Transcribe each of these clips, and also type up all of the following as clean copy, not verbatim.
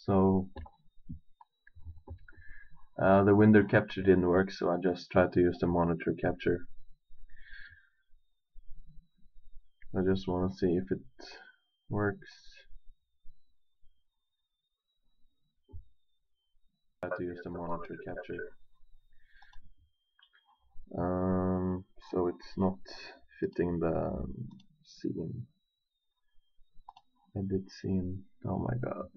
So the window capture didn't work, so I just tried to use the monitor capture. I just want to see if it works. I have to use the monitor capture. So it's not fitting the scene. Edit scene. Oh my god.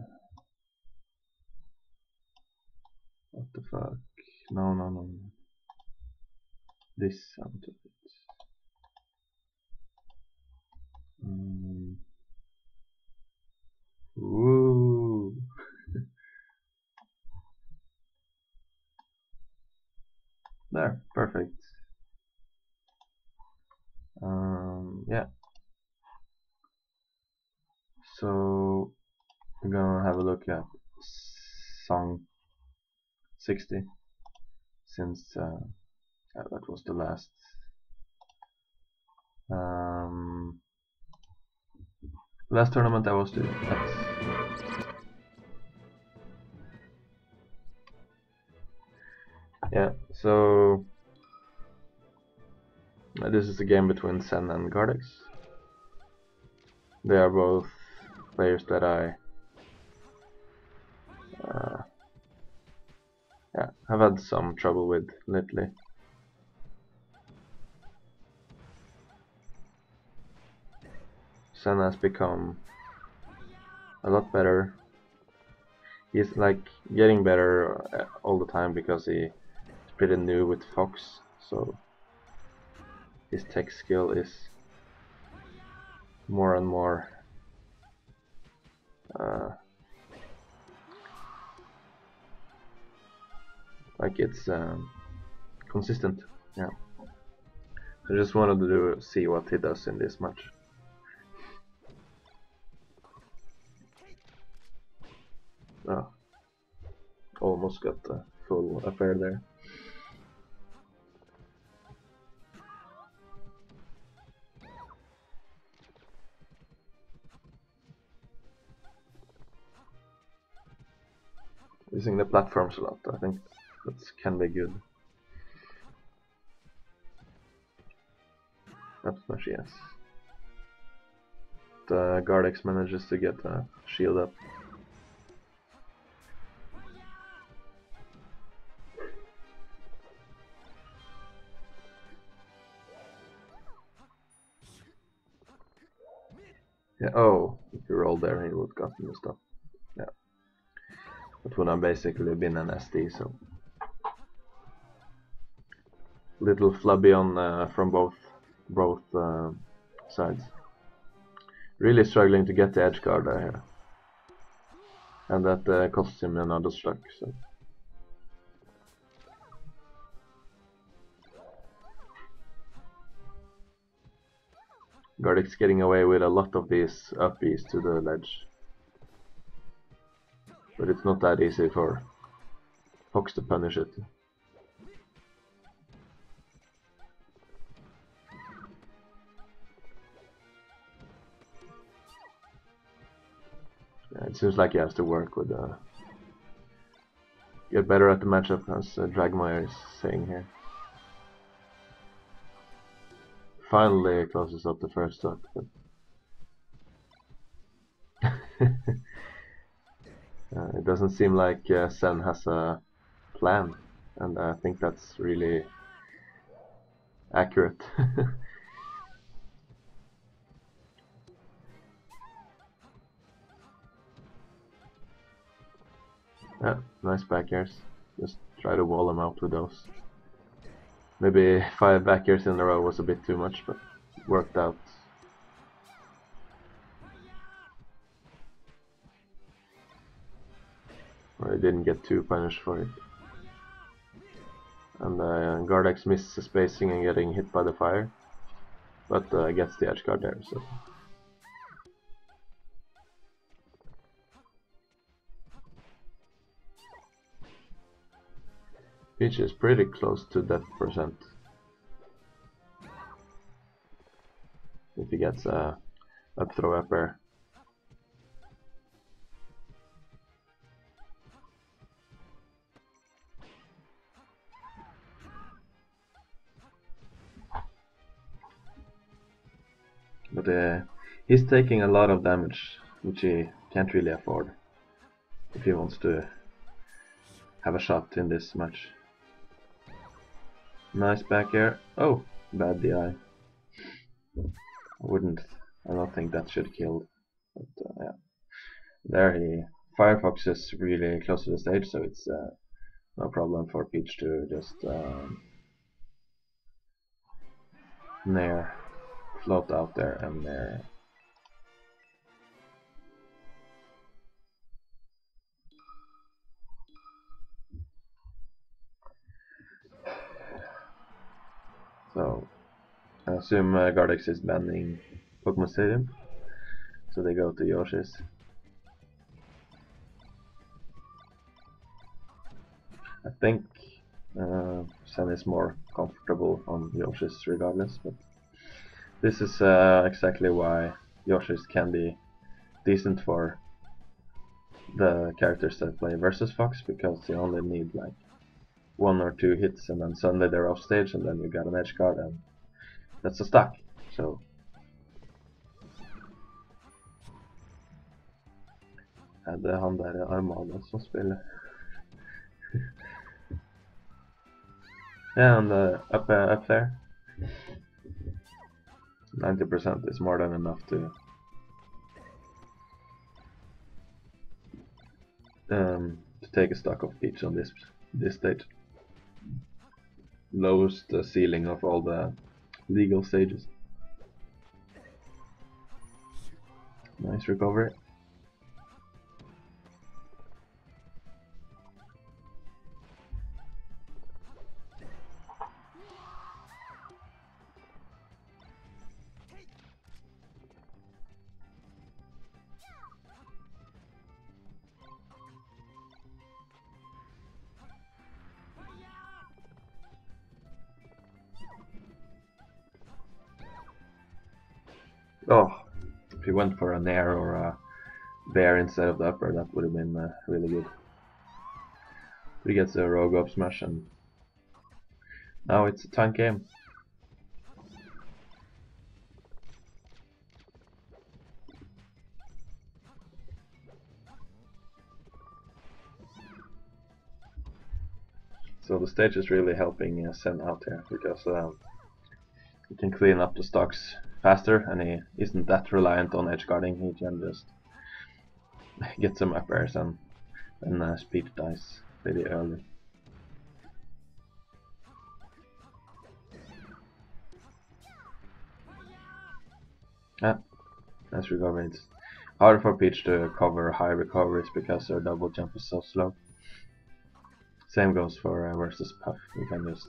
What the fuck? No. This sound of it. Woo! There, perfect. Yeah. So we're gonna have a look at song 60, since that was the last last tournament I was doing. Yeah, so this is a game between Senn and Gardex. They are both players that I have had some trouble with lately. Senn has become a lot better. He's like getting better all the time because he's pretty new with Fox, so his tech skill is more and more like it's consistent. Yeah, I just wanted to see what he does in this match. Oh, almost got the full affair there. Using the platforms a lot, I think that can be good. Up smash, yes. The Gardex manages to get a shield up. Yeah, oh, if you rolled there, he would got the stuff. Yeah. That would have basically been an SD, so. Little flubby on from both sides. Really struggling to get the edge guard here. And that costs him another struck, so. Gardex getting away with a lot of these uppies to the ledge. But it's not that easy for Fox to punish it. Yeah, it seems like he has to work with get better at the matchup, as Dragmire is saying here. Finally closes up the first stock, but it doesn't seem like Senn has a plan, and I think that's really accurate. Yeah, nice back airs. Just try to wall them out with those. Maybe 5 back airs in a row was a bit too much, but it worked out. Or I didn't get too punished for it. And Gardex misses spacing and getting hit by the fire, but gets the edge guard there. So. Peach is pretty close to that %. If he gets a up throw up air. But he's taking a lot of damage, which he can't really afford if he wants to have a shot in this match. Nice back air. Oh, bad DI. I don't think that should kill. But yeah, there Firefox is really close to the stage, so it's no problem for Peach to just float out there and nair. So I assume Gardex is banning Pokemon Stadium, so they go to Yoshi's. I think Senn is more comfortable on Yoshi's regardless, but this is exactly why Yoshi's can be decent for the characters that play versus Fox, because you only need like 1 or 2 hits and then suddenly they're off stage and then you got an edge guard and that's a stack. So hadde han der Armada som spiller. Yeah, and up there 90% is more than enough to take a stock of Peach on this stage. Lowest ceiling of all the legal stages. Nice recovery. Oh, if he went for a nair or a bear instead of the upper, that would have been really good. He gets a rogue up smash and now it's a tank game. So the stage is really helping Senn out here, because he can clean up the stocks faster and he isn't that reliant on edge guarding. He can just get some up airs and then speed dies pretty early. Nice recovery. It's harder for Peach to cover high recoveries because her double jump is so slow. Same goes for versus Puff. You can just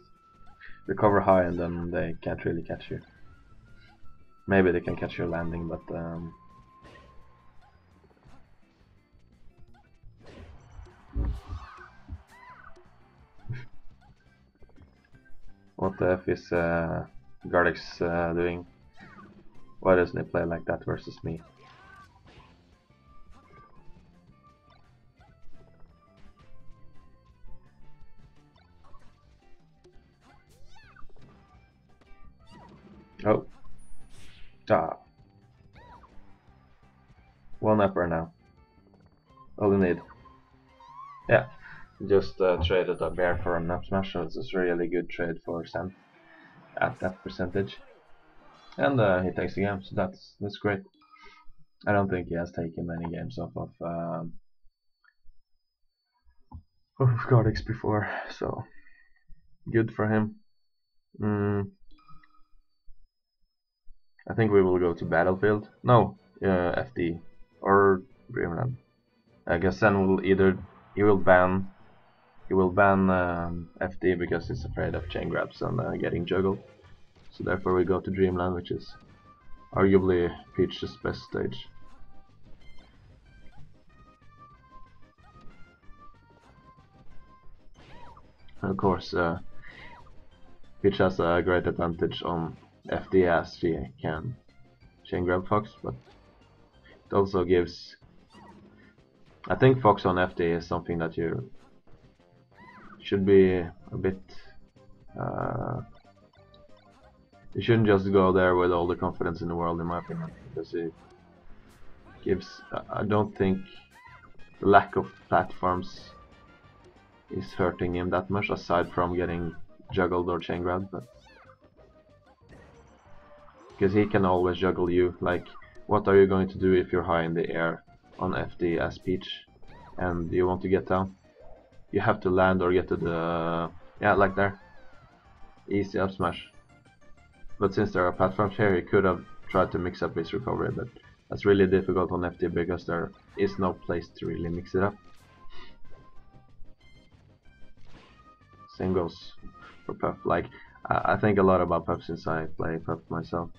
recover high and then they can't really catch you. Maybe they can catch your landing, but what the F is Gardex doing? Why doesn't he play like that versus me? Oh. Ah. 1 upper now. All you need. Yeah. Just traded a bear for an up smash, so it's a really good trade for Senn at that percentage. And he takes the game, so that's great. I don't think he has taken many games off of Gardex before, so good for him. I think we will go to Battlefield. No, FD or Dreamland. I guess Senn will he will ban FD because he's afraid of chain grabs and getting juggled. So therefore we go to Dreamland, which is arguably Peach's best stage. And of course, Peach has a great advantage on FD as she can chain grab Fox, but it also gives. I think Fox on FD is something that you should be a bit You shouldn't just go there with all the confidence in the world, in my opinion, because it gives. I don't think the lack of platforms is hurting him that much, aside from getting juggled or chain grabbed, but because he can always juggle you. Like, what are you going to do if you're high in the air on FD as Peach and you want to get down? You have to land or get to the... yeah, like there. Easy up smash. But since there are platforms here, he could have tried to mix up his recovery, but that's really difficult on FD because there is no place to really mix it up. Same goes for Puff. Like, I think a lot about Puff since I play Puff myself.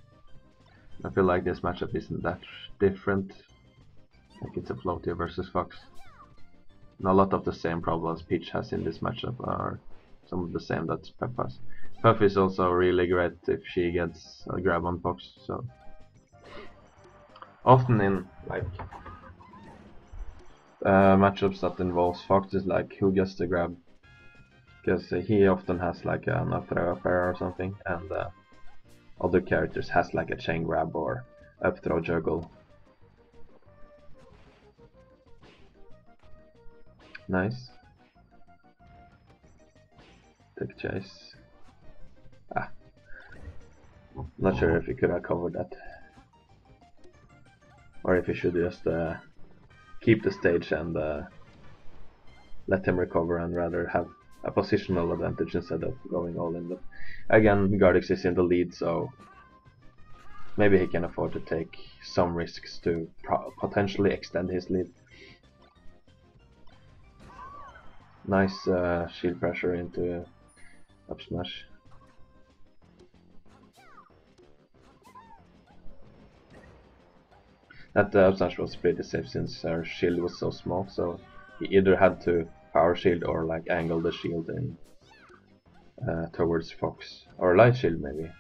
I feel like this matchup isn't that different. Like, it's a floaty versus Fox. And a lot of the same problems Peach has in this matchup are some of the same that Puff has. Puff is also really great if she gets a grab on Fox, so often in like matchups that involves Fox is like who gets the grab, because he often has like an up throw up air or something, and other characters has like a chain grab or up throw juggle. Nice. Take chase. Ah. Not sure if he could have covered that. Or if he should just keep the stage and let him recover and rather have a positional advantage instead of going all in. But again, Gardex is in the lead, so maybe he can afford to take some risks to potentially extend his lead. Nice shield pressure into up smash. That up smash was pretty safe since our shield was so small, so he either had to power shield or like angle the shield in towards Fox, or light shield maybe.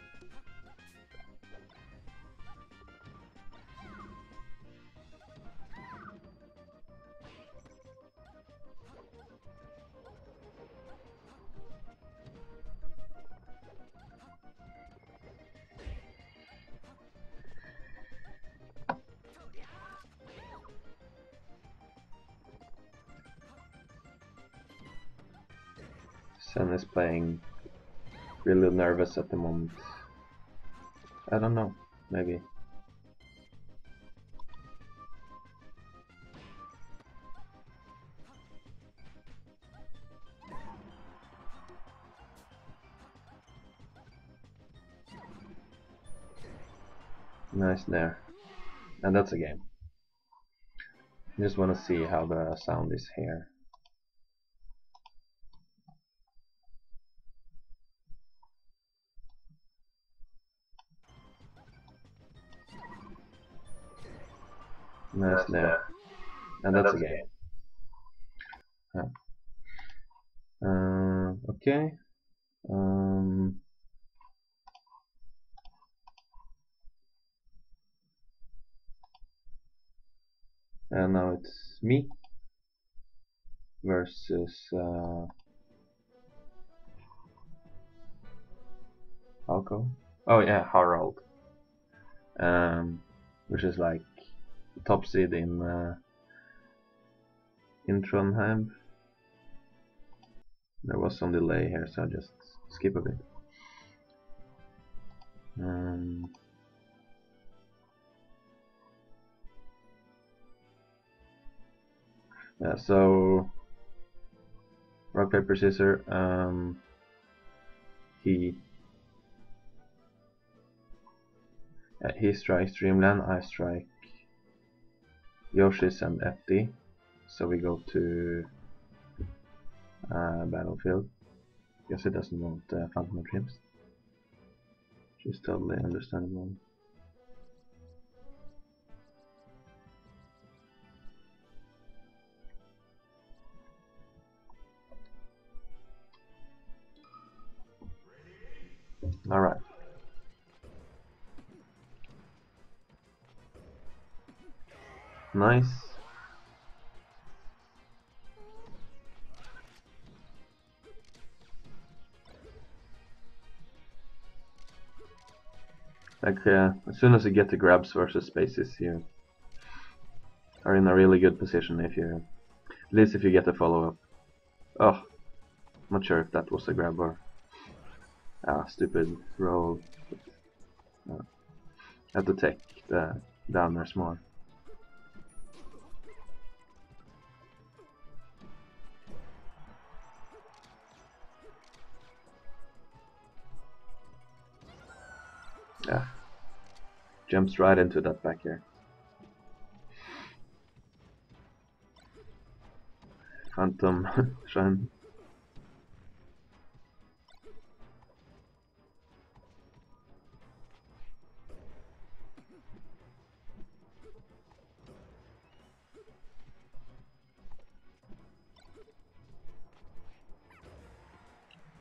Senn is playing really nervous at the moment. I don't know, maybe. Nice there. And that's a game. I just want to see how the sound is here. Nice there. And that's a game. Okay. And now it's me versus Falco. Oh yeah, Harald. Which is like top seed in Trondheim. There was some delay here, so I'll just skip a bit. Yeah, so rock paper scissors. He strikes Dreamland. I strike Yoshi's and FD. So we go to battlefield. Guess he doesn't want Phantom of Dreams. Which is totally understandable. Alright. Nice. Like as soon as you get to grabs versus spaces, you are in a really good position if you, at least if you get a follow up. Oh, not sure if that was a grab or stupid roll. Have to take the downers more. Yeah, jumps right into that back here. Phantom Shrine.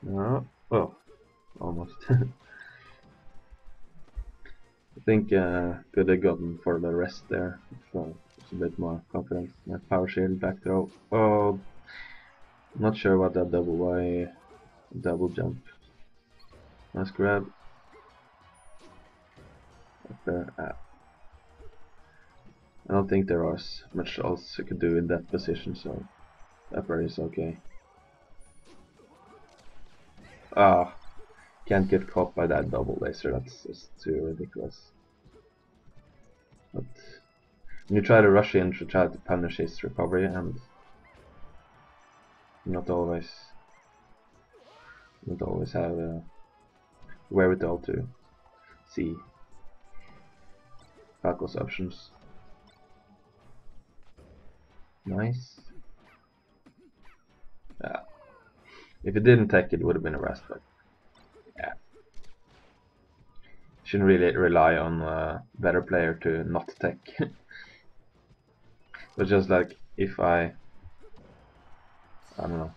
No, oh, almost. I think could have gotten for the rest there. So it's a bit more confidence. My power shield back throw. Oh, not sure what that double jump. Nice grab. Up there. I don't think there was much else I could do in that position, so upper is okay. Ah, can't get caught by that double laser. That's just too ridiculous. But when you try to rush in to try to punish his recovery, and not always have wherewithal to see Falco's options. Nice. Yeah. If it didn't tech, it would have been a rest, but yeah. Shouldn't really rely on a better player to not tech. But just like if I don't know.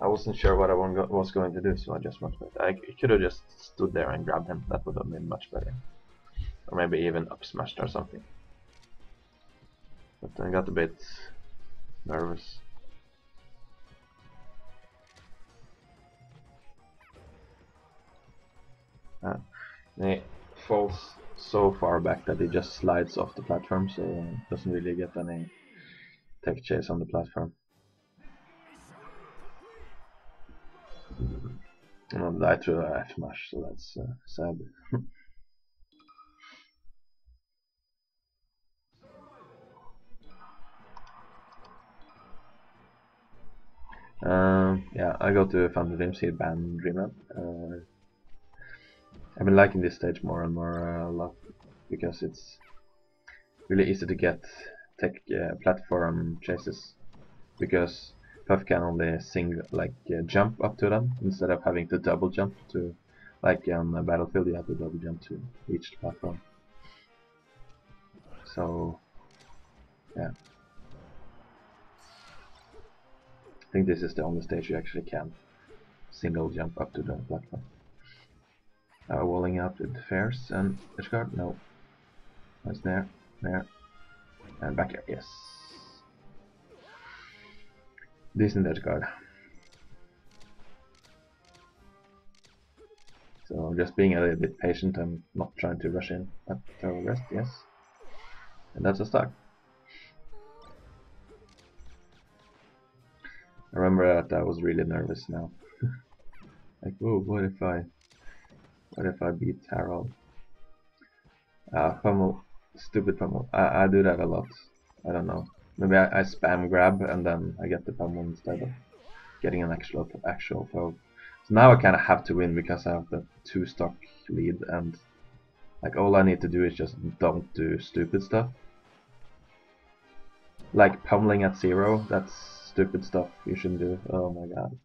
I wasn't sure what I was going to do, so I just went with it. I could have just stood there and grabbed him. That would have been much better. Or maybe even up smashed or something. But I got a bit nervous. He falls so far back that he just slides off the platform, so doesn't really get any tech chase on the platform. And I threw a F smash, so that's sad. Yeah, I go to Phantom Dreamseed ban Dreamland. I've been liking this stage more and more a lot because it's really easy to get tech platform chases, because Puff can only jump up to them instead of having to double jump to, like on a battlefield you have to double jump to reach the platform. So yeah, I think this is the only stage you actually can single jump up to the platform. Walling out with Fairs and Edgeguard, no. Nice there, and back here, yes. Decent Edgeguard. So just being a little bit patient and not trying to rush in. Throw rest, yes. And that's a start. I remember that I was really nervous now. Like, oh, what if I beat Harald? Pummel, stupid pummel. I do that a lot. I don't know. Maybe I spam grab and then I get the pummel instead of getting an actual throw. So now I kind of have to win because I have the 2-stock lead, and like all I need to do is just don't do stupid stuff. Like pummeling at 0, that's stupid stuff you shouldn't do. Oh my god.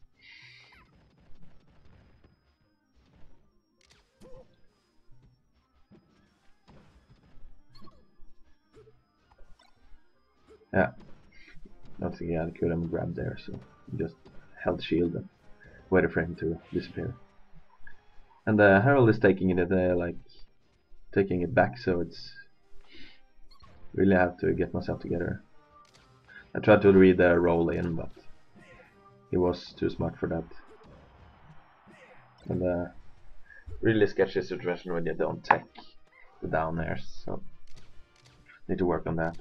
Yeah. Don't think he had could have grabbed there, so just held shield and waited for him to disappear. And Harald is taking it taking it back, so it's really have to get myself together. I tried to read the roll in, but he was too smart for that. And really sketchy situation when you don't take the down airs, so need to work on that.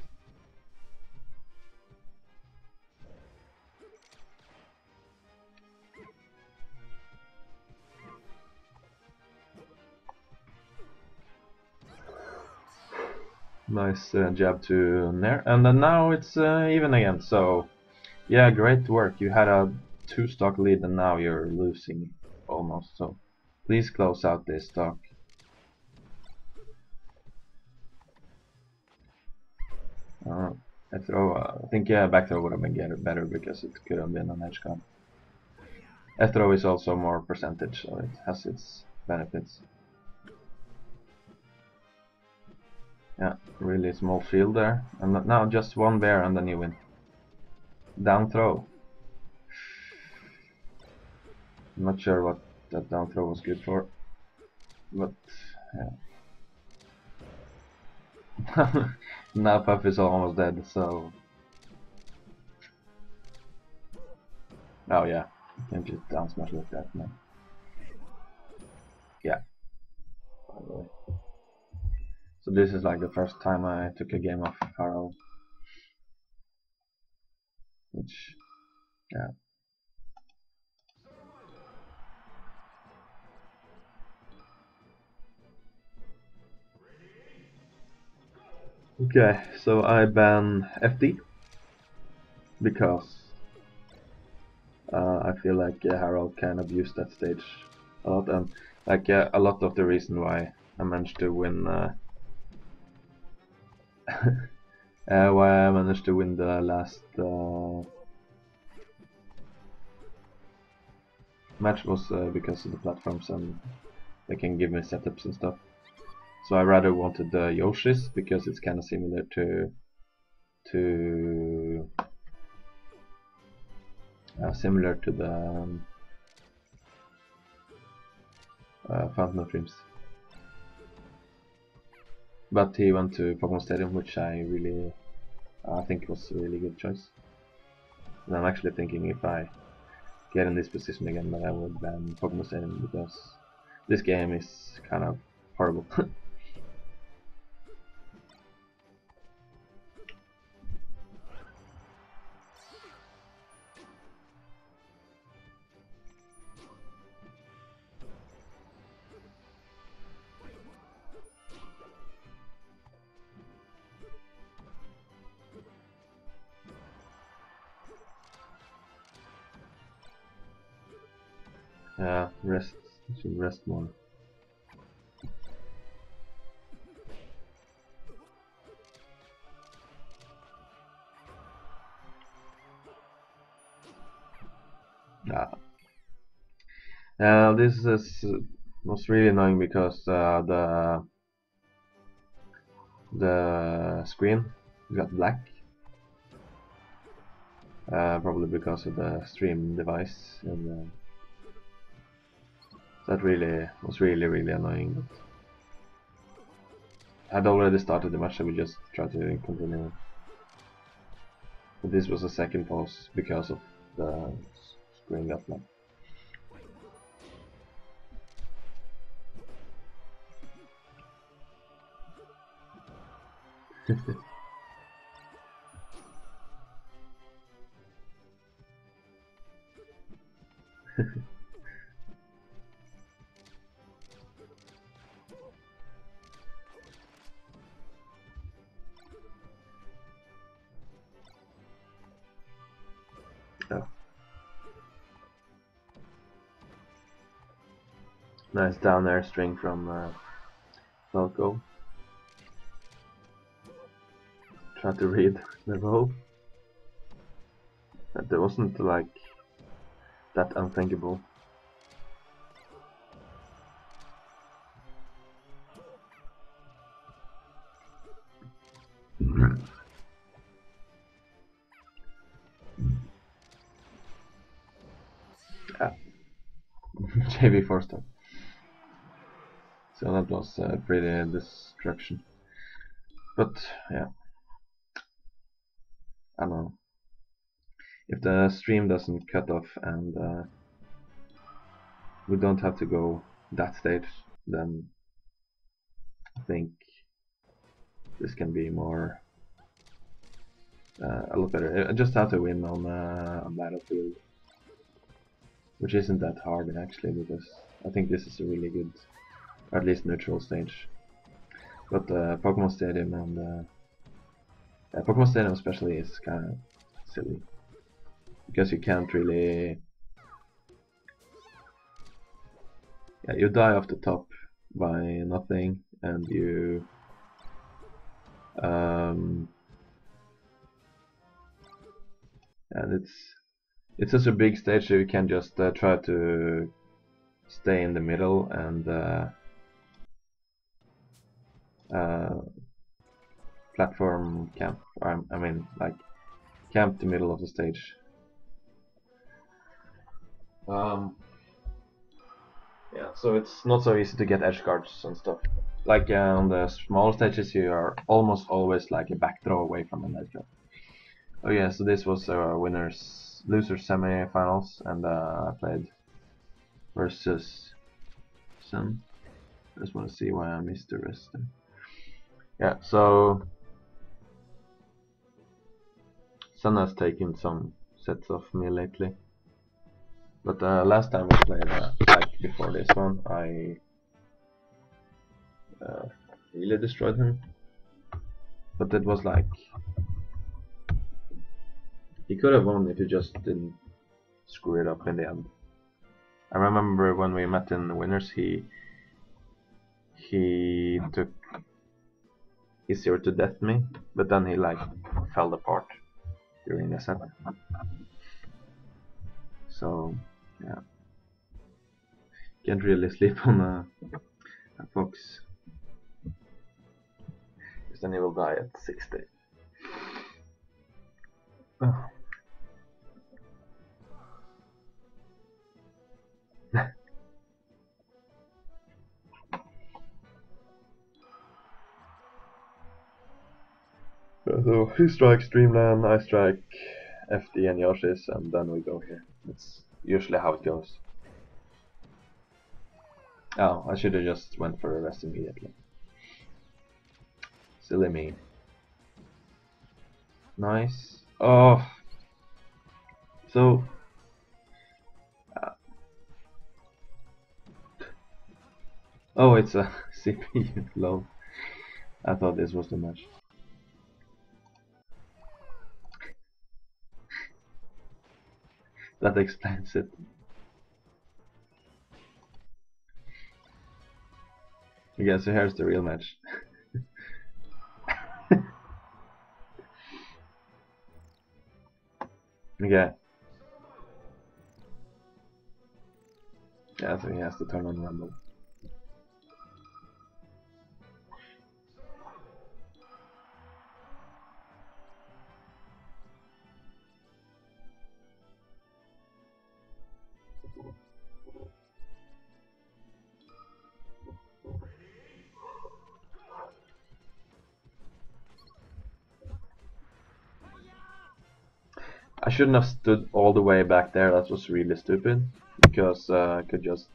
Nice jab to Nair, and then now it's even again. So yeah, great work. You had a 2-stock lead and now you're losing almost. So please close out this stock. I think back throw would have been better because it could have been an edge guard. F throw is also more percentage, so it has its benefits. Yeah, really small field there. And now just one bear and then you win. Down throw. I'm not sure what that down throw was good for. But yeah. Now Puff is almost dead, so... Oh yeah, you can just down smash like that, man. Yeah. By the way. So this is like the first time I took a game of Harald. Which, yeah. Okay, so I ban FD because I feel like Harald can abuse that stage a lot, and like a lot of the reason why I managed to win why I managed to win the last match was because of the platforms, and they can give me setups and stuff. So I rather wanted the Yoshi's because it's kind of similar to the Fountain of Dreams. But he went to Pokemon Stadium, which I think was a really good choice. And I'm actually thinking if I get in this position again that I would ban Pokemon Stadium because this game is kind of horrible. Rest. I should rest more. This was really annoying because the screen got black. Probably because of the stream device, and that was really annoying. But I had already started the match, so we just tried to continue. But this was a second pause because of the screen got black. Yeah. Nice down air string from Falco. Try to read the roll. That wasn't like that unthinkable. JV 4-star. So that was pretty destruction. But yeah, I don't know. if the stream doesn't cut off and we don't have to go that stage, then I think this can be more a lot better. I just have to win on a battlefield, which isn't that hard actually, because I think this is a really good, or at least neutral stage. But Pokemon Stadium and Pokemon Stadium especially is kind of silly, because you can't really, you die off the top by nothing, and you and it's such a big stage, so you can just try to stay in the middle and platform camp. I mean, like, camp the middle of the stage. Yeah, so it's not so easy to get edge guards and stuff. Like on the small stages, you are almost always like a back throw away from an edge guard. Oh yeah, so this was losers semi-finals, and I played versus Senn. I just want to see why I missed the rest. Yeah, so Senn has taken some sets of me lately. But last time we played, like before this one, I really destroyed him. But it was like, he could have won if he just didn't screw it up in the end. I remember when we met in the winners, he zero to death me, but then he like fell apart during the set. So yeah, can't really sleep on a fox, because then he will die at 60. Oh. So he strikes Dreamland, I strike FD and Yoshi's, and then we go here. That's usually how it goes. Oh, I should have just went for a rest immediately. Silly me. Nice. Oh. So. Oh, it's a CPU low. I thought this was the match. That explains it. Okay, so here's the real match. Okay. Yeah, so he has to turn on Rumble. I shouldn't have stood all the way back there, that was really stupid, because I could just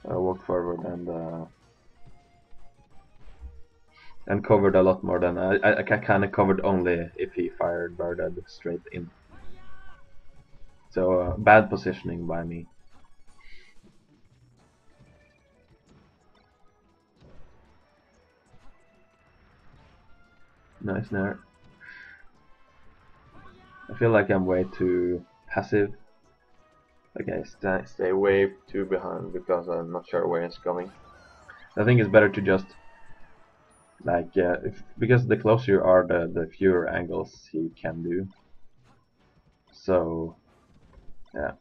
walk forward and covered a lot more than I kind of covered only if he fired Bardad straight in. So bad positioning by me. Nice nair. I feel like I'm way too passive. Okay, stay way too behind because I'm not sure where it's going. I think it's better to just like because the closer you are, the fewer angles he can do. So yeah,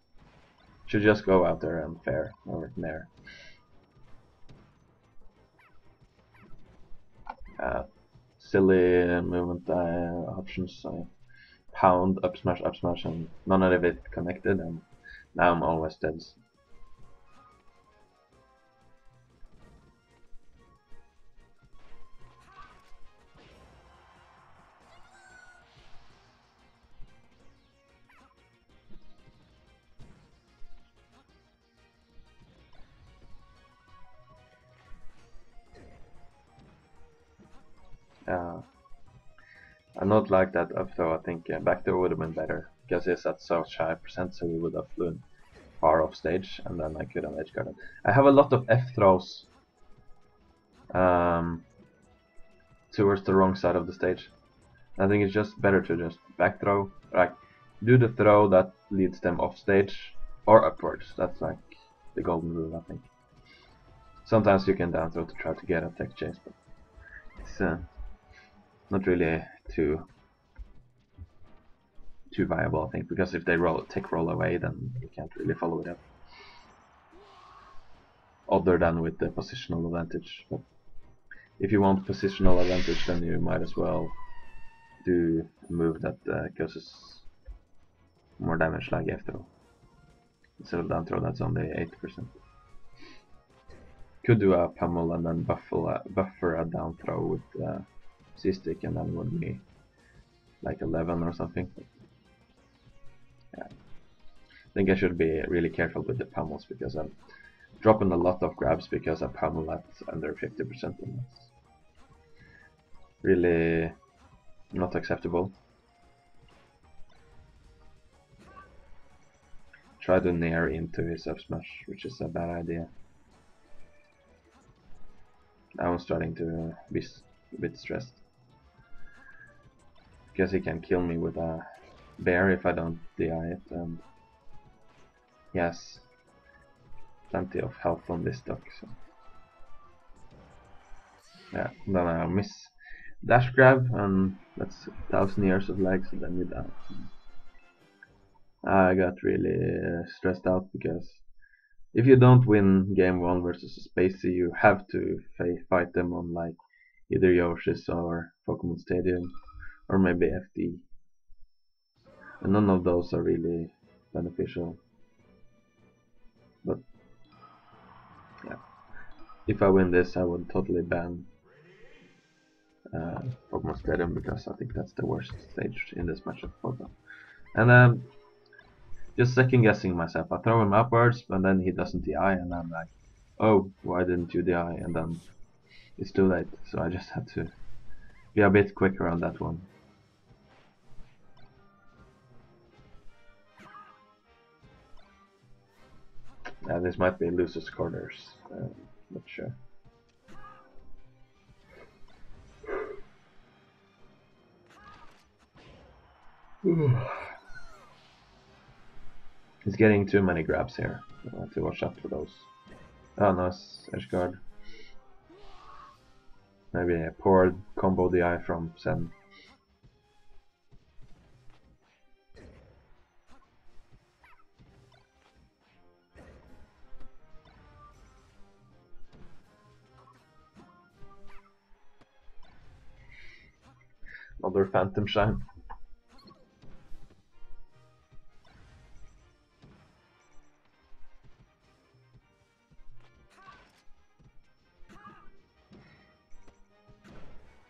should just go out there and fair or nair. Silly movement options. I pound, up smash, and none of it connected, and now I'm always dead. I not like that up throw. I think back throw would have been better because it's at such high percent, so we would have flown far off stage, and then I could have edge guarded. I have a lot of F throws towards the wrong side of the stage. I think it's just better to just back throw, like do the throw that leads them off stage or upwards. That's like the golden rule, I think. Sometimes you can down throw to try to get a tech chase, but it's not really too viable, I think, because if they roll away, then you can't really follow it up. Other than with the positional advantage, but if you want positional advantage, then you might as well do a move that causes more damage, like F throw instead of down throw. That's only 8%. Could do a pummel and then buffer a down throw with C stick, and then would be like 11 or something. Yeah. I think I should be really careful with the pummels because I'm dropping a lot of grabs because I pummel at under 50%, and that's really not acceptable. Try to nair into his up smash, which is a bad idea. Now I'm starting to be a bit stressed because he can kill me with a bear if I don't DI it, and he has plenty of health on this stock. So yeah, then I'll miss dash grab, and that's 1,000 years of legs, and then you're down. I got really stressed out because if you don't win game 1 versus a Spacey, you have to fight them on like either Yoshi's or Pokemon Stadium or maybe FD, and none of those are really beneficial. But yeah, if I win this, I would totally ban Pokemon Stadium because I think that's the worst stage in this matchup for them. And just second guessing myself. I throw him upwards, and then he doesn't DI, and I'm like, oh, why didn't you DI? And then it's too late, so I just had to be a bit quicker on that one. Yeah, this might be loser's corners, not sure. He's getting too many grabs here. I have to watch out for those. Oh, nice edge guard. Maybe a poor combo DI from Senn. Another Phantom Shine.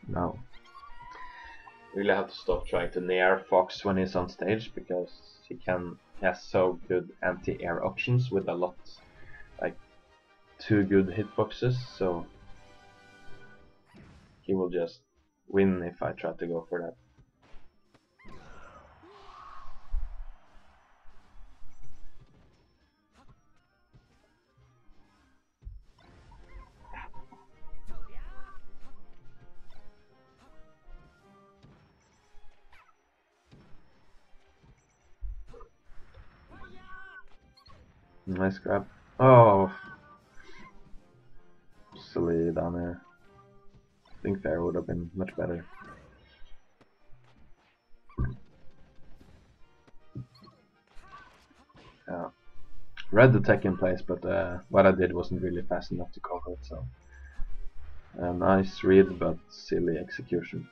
No. Really have to stop trying to nair Fox when he's on stage because he has so good anti-air options with a lot, like 2 good hitboxes, so he will just win if I try to go for that. Nice grab. Oh, silly down there. I think fair would have been much better. Yeah. Read the tech in place, but what I did wasn't really fast enough to cover it, so nice read, but silly execution.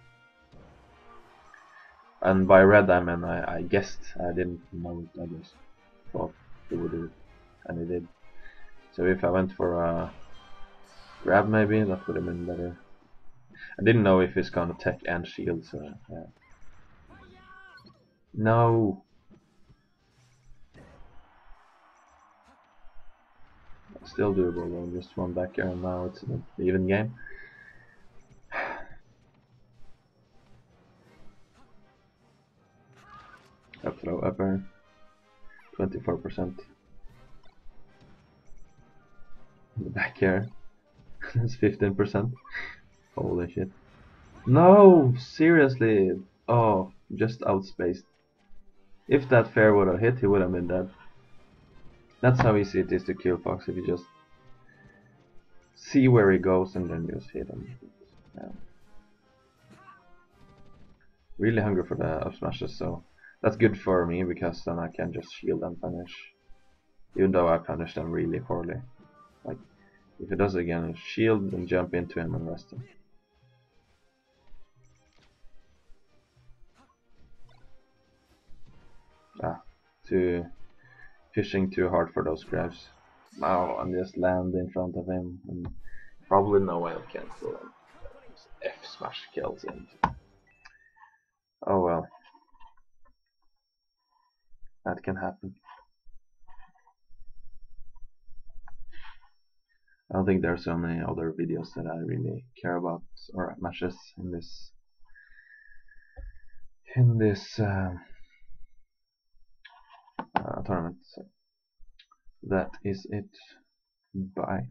And by read I mean I guessed, I didn't know it, I just thought he would do it, and he did. So if I went for a grab maybe, that would have been better. I didn't know if he's gonna tech and shield, so yeah. No! Still doable though, just one back air and now it's an even game. 15%. The back here is 15%. Holy shit. No! Seriously! Oh, just outspaced. If that fair would have hit, he would have been dead. That's how easy it is to kill Fox, if you just see where he goes and then just hit him. Yeah. Really hungry for the up smashes, so that's good for me because then I can just shield and punish. Even though I punish them really poorly. Like, if he does it again, shield and jump into him and rest him. Fishing too hard for those grabs. Now I'm just land in front of him and probably no way I can kill him. F smash kills him. Oh well. That can happen. I don't think there's so many other videos that I really care about or matches in this tournament. So that is it. Bye.